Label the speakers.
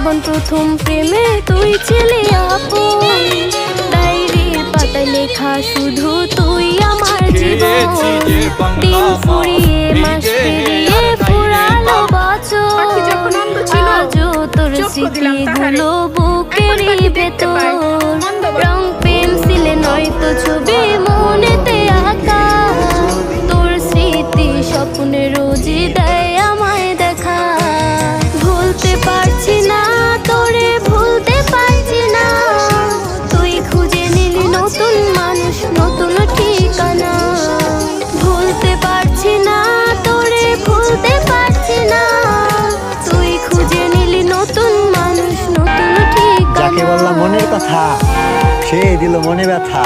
Speaker 1: যখন প্রথম প্রেমে তুই ছিলি আপন, ডায়েরির পাতায় লেখা শুধু তুই আমার জীবন। দিন ফুরিয়ে মাস পেরিয়ে ফুরালো বছর, আজও তোর স্মৃতিগুলো বুকেরই ভেতর। রং পেন্সিলে নয়তো ছবি মনেতে আঁকা, তোর স্মৃতি স্বপ্নে রোজই দেয় আমায় দেখা। ভুলতে পারছি না তোরে, ভুলতে পারছি না, তুই খুঁজে নিলি নতুন মানুষ, নতুন ঠিকানা। ভুলতে পারছি না তোরে, ভুলতে পারছি না, তুই খুঁজে নিলি নতুন মানুষ, নতুন ঠিকানা।
Speaker 2: যাকে বললাম মনের কথা, সে দিল মনে ব্যথা।